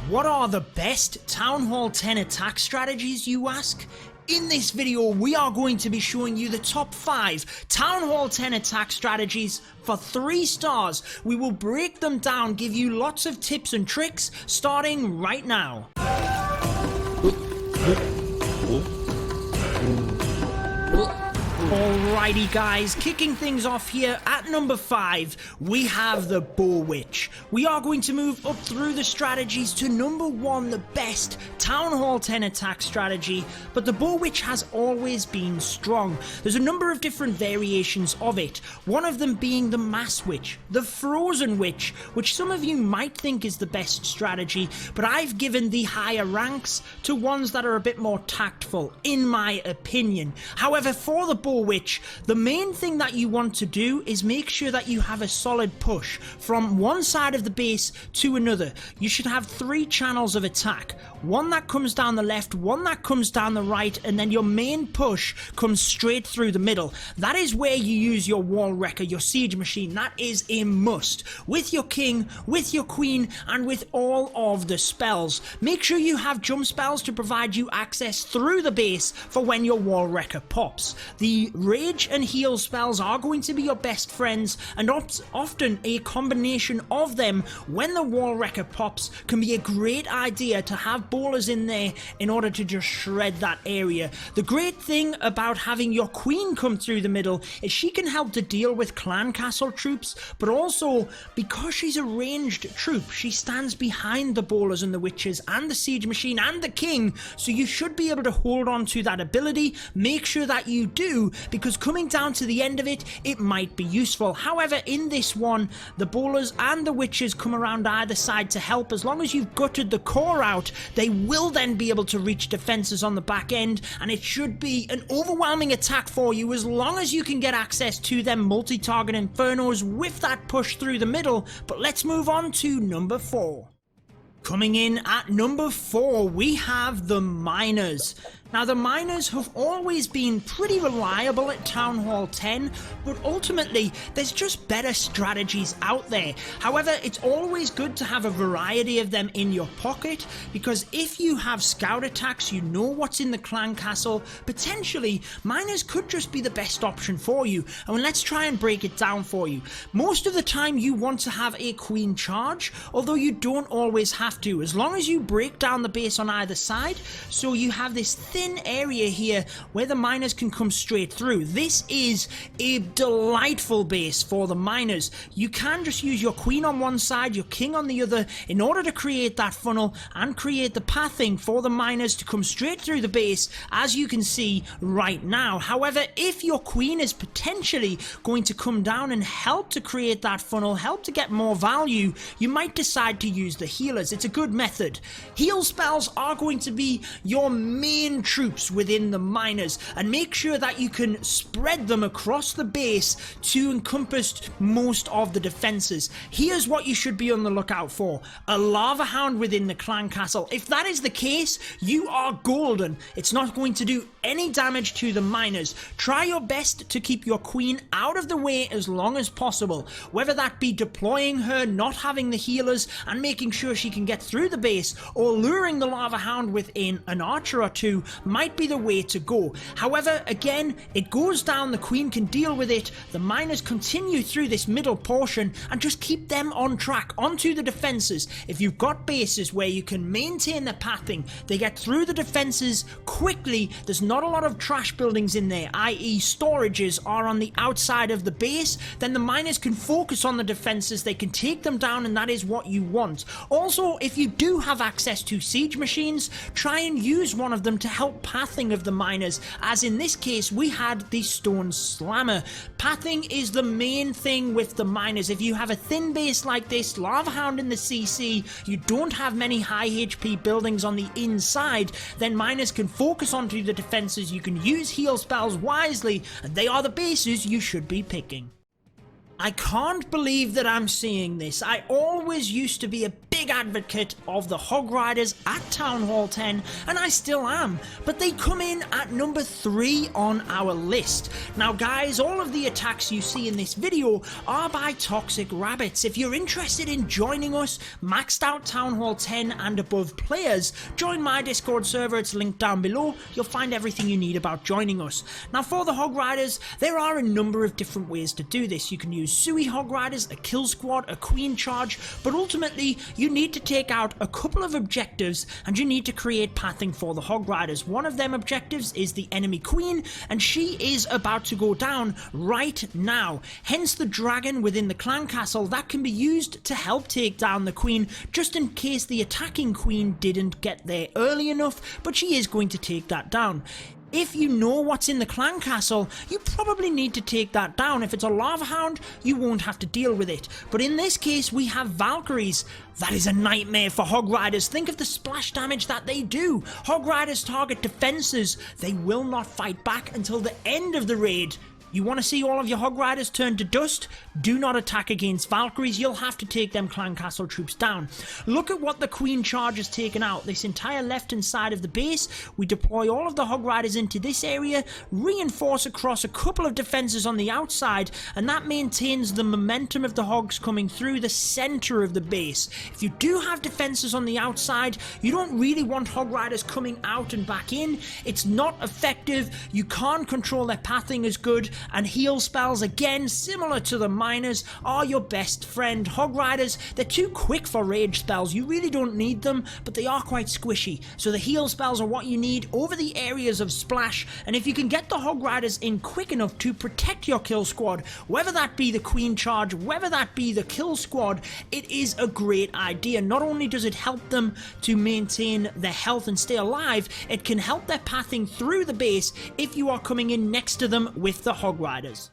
What are the best Town Hall 10 attack strategies, you ask? In this video, we are going to be showing you the top 5 Town Hall 10 attack strategies for 3 stars. We will break them down, give you lots of tips and tricks, starting right now. Alrighty guys, kicking things off here at number 5, we have the BoWitch. We are going to move up through the strategies to number 1, the best Town Hall 10 attack strategy, but the BoWitch has always been strong. There's a number of different variations of it, one of them being the Mass Witch, the Frozen Witch, which some of you might think is the best strategy, but I've given the higher ranks to ones that are a bit more tactful, in my opinion. However, for the BoWitch, the main thing that you want to do is make sure that you have a solid push from one side of the base to another. You should have 3 channels of attack. One that comes down the left, one that comes down the right, and then your main push comes straight through the middle. That is where you use your wall wrecker, your siege machine. That is a must. With your king, with your queen, and with all of the spells. Make sure you have jump spells to provide you access through the base for when your wall wrecker pops. The rage and heal spells are going to be your best friends, and often a combination of them when the wall wrecker pops can be a great idea to have bowlers in there in order to just shred that area. The great thing about having your queen come through the middle is she can help to deal with clan castle troops, but also because she's a ranged troop, she stands behind the bowlers and the witches and the siege machine and the king, so you should be able to hold on to that ability. Make sure that you do, because coming down to the end of it, it might be useful. However, in this one, the bowlers and the witches come around either side to help. As long as you've gutted the core out, they will then be able to reach defenses on the back end, and it should be an overwhelming attack for you as long as you can get access to them multi-target infernos with that push through the middle. But let's move on to number 4. Coming in at number 4, we have the Miners. Now, the Miners have always been pretty reliable at Town Hall 10, but ultimately, there's just better strategies out there. However, it's always good to have a variety of them in your pocket, because if you have scout attacks, you know what's in the clan castle, potentially, Miners could just be the best option for you. And let's try and break it down for you. Most of the time, you want to have a queen charge, although you don't always have to, as long as you break down the base on either side, so you have this thin area here where the Miners can come straight through. This is a delightful base for the Miners. You can just use your queen on one side, your king on the other, in order to create that funnel and create the pathing for the Miners to come straight through the base, as you can see right now. However, if your queen is potentially going to come down and help to create that funnel, help to get more value, you might decide to use the healers. It's a good method. Heal spells are going to be your main troops within the Miners, and make sure that you can spread them across the base to encompass most of the defenses. Here's what you should be on the lookout for: a lava hound within the clan castle. If that is the case, you are golden. It's not going to do any damage to the Miners. Try your best to keep your queen out of the way as long as possible, whether that be deploying her, not having the healers and making sure she can get through the base, or luring the lava hound within an archer or two might be the way to go. However, again, it goes down, the queen can deal with it, the Miners continue through this middle portion and just keep them on track onto the defenses. If you've got bases where you can maintain the pathing, they get through the defenses quickly, there's not a lot of trash buildings in there, i.e. storages are on the outside of the base, then the Miners can focus on the defenses, they can take them down, and that is what you want. Also, if you do have access to siege machines, try and use one of them to help pathing of the Miners, as in this case we had the Stone Slammer. Pathing is the main thing with the Miners. If you have a thin base like this, Lava Hound in the CC, you don't have many high HP buildings on the inside, then Miners can focus onto the defenses, you can use heal spells wisely, and they are the bases you should be picking. I can't believe that I'm seeing this. I always used to be a big advocate of the Hog Riders at Town Hall 10, and I still am, but they come in at number 3 on our list. Now guys, all of the attacks you see in this video are by toxic rabbits. If you're interested in joining us, maxed out Town Hall 10 and above players, join my Discord server, it's linked down below. You'll find everything you need about joining us. Now for the Hog Riders, there are a number of different ways to do this. You can use Sui Hog Riders, a kill squad, a queen charge, but ultimately you need to take out a couple of objectives and you need to create pathing for the Hog Riders. One of them objectives is the enemy queen, and she is about to go down right now. Hence the dragon within the clan castle that can be used to help take down the queen, just in case the attacking queen didn't get there early enough, but she is going to take that down. If you know what's in the clan castle, you probably need to take that down. If it's a lava hound, you won't have to deal with it. But in this case, we have Valkyries. That is a nightmare for Hog Riders. Think of the splash damage that they do. Hog Riders target defenses. They will not fight back until the end of the raid. You want to see all of your Hog Riders turn to dust? Do not attack against Valkyries. You'll have to take them clan castle troops down. Look at what the queen charge has taken out. This entire left-hand side of the base. We deploy all of the Hog Riders into this area, reinforce across a couple of defenses on the outside, and that maintains the momentum of the Hogs coming through the center of the base. If you do have defenses on the outside, you don't really want Hog Riders coming out and back in. It's not effective. You can't control their pathing as good. And heal spells, again, similar to the miners, are your best friend. Hog Riders, they're too quick for rage spells. You really don't need them, but they are quite squishy. So the heal spells are what you need over the areas of splash. And if you can get the Hog Riders in quick enough to protect your kill squad, whether that be the queen charge, whether that be the kill squad, it is a great idea. Not only does it help them to maintain their health and stay alive, it can help their pathing through the base if you are coming in next to them with the Hog Riders.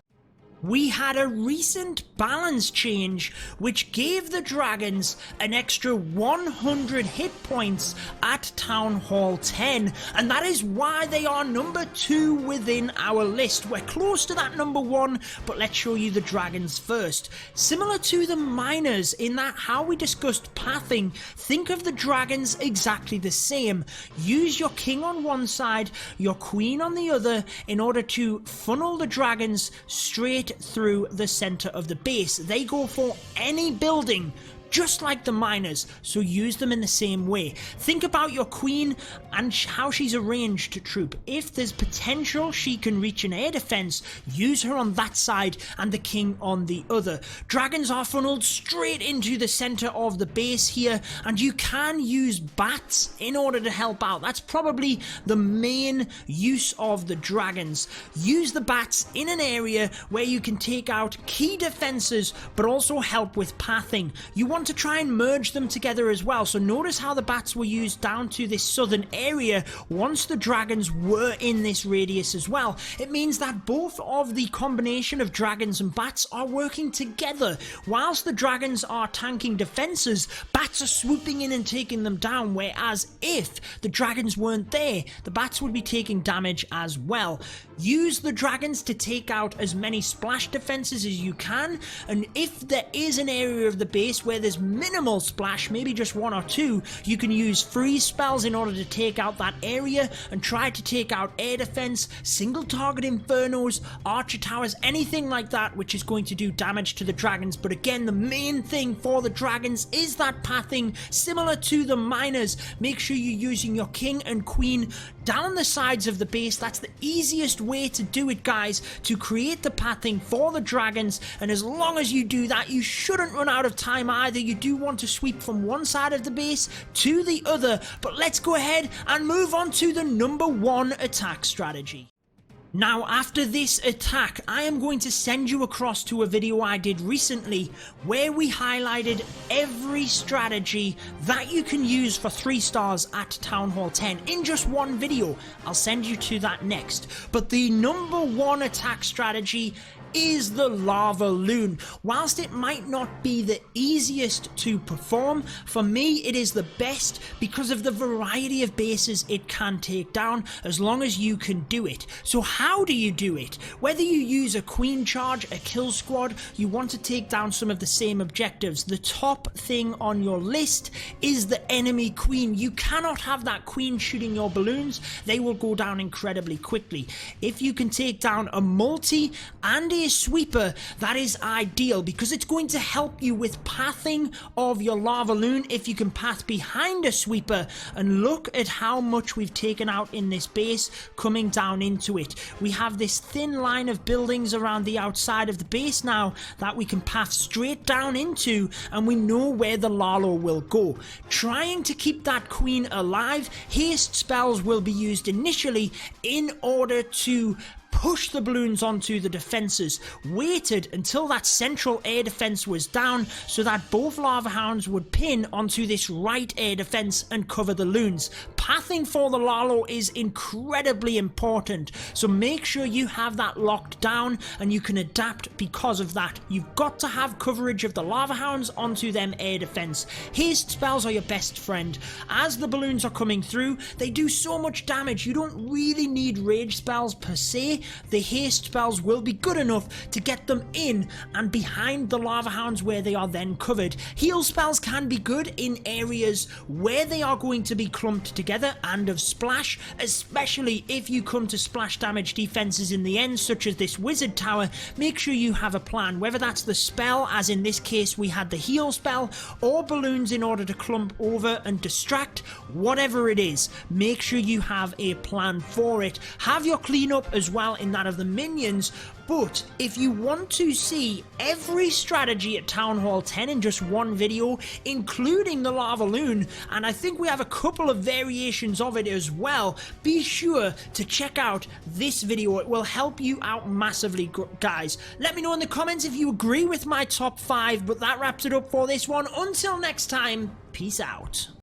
We had a recent balance change which gave the dragons an extra 100 hit points at Town Hall 10, and that is why they are number 2 within our list. We're close to that number 1, but let's show you the dragons first. Similar to the miners in that how we discussed pathing, think of the dragons exactly the same. Use your king on one side, your queen on the other, in order to funnel the dragons straight through the center of the base. They go for any building, just like the miners, so use them in the same way. Think about your queen and how she's arranged to troop. If there's potential she can reach an air defense, use her on that side and the king on the other. Dragons are funneled straight into the center of the base here, and you can use bats in order to help out. That's probably the main use of the dragons. Use the bats in an area where you can take out key defenses but also help with pathing. You want to try and merge them together as well. So notice how the bats were used down to this southern area once the dragons were in this radius as well. It means that both of the combination of dragons and bats are working together. Whilst the dragons are tanking defenses, bats are swooping in and taking them down, whereas if the dragons weren't there, the bats would be taking damage as well. Use the dragons to take out as many splash defenses as you can, and if there is an area of the base where there's minimal splash, maybe just 1 or 2, you can use freeze spells in order to take out that area and try to take out air defense, single target infernos, archer towers, anything like that which is going to do damage to the dragons. But again, the main thing for the dragons is that pathing, similar to the miners. Make sure you're using your king and queen down the sides of the base. That's the easiest way to do it, guys, to create the pathing for the dragons, and as long as you do that, you shouldn't run out of time either. You do want to sweep from one side of the base to the other, but let's go ahead and move on to the number 1 attack strategy. Now, after this attack, I am going to send you across to a video I did recently where we highlighted every strategy that you can use for 3 stars at Town Hall 10 in just one video. I'll send you to that next. But the number 1 attack strategy is the LavaLoon. Whilst it might not be the easiest to perform, for me it is the best because of the variety of bases it can take down as long as you can do it. So how do you do it? Whether you use a queen charge, a kill squad, you want to take down some of the same objectives, the top thing on your list is the enemy queen. You cannot have that queen shooting your balloons, they will go down incredibly quickly. If you can take down a multi and a sweeper, that is ideal because it's going to help you with pathing of your LavaLoon if you can path behind a sweeper. And look at how much we've taken out in this base coming down into it. We have this thin line of buildings around the outside of the base now that we can path straight down into, and we know where the Lalo will go. Trying to keep that queen alive, haste spells will be used initially in order to push the balloons onto the defences. Waited until that central air defence was down so that both lava hounds would pin onto this right air defence and cover the loons. Pathing for the Lalo is incredibly important, so make sure you have that locked down and you can adapt because of that. You've got to have coverage of the lava hounds onto them air defence. Haste spells are your best friend. As the balloons are coming through, they do so much damage. You don't really need rage spells per se. The haste spells will be good enough to get them in and behind the lava hounds where they are then covered. Heal spells can be good in areas where they are going to be clumped together and of splash, especially if you come to splash damage defenses in the end, such as this wizard tower. Make sure you have a plan, whether that's the spell, as in this case we had the heal spell, or balloons in order to clump over and distract. Whatever it is, make sure you have a plan for it. Have your cleanup as well in that of the minions. But if you want to see every strategy at Town Hall 10 in just one video, including the LavaLoon, and I think we have a couple of variations of it as well, be sure to check out this video. It will help you out massively, guys. Let me know in the comments if you agree with my top 5, but that wraps it up for this one. Until next time, peace out.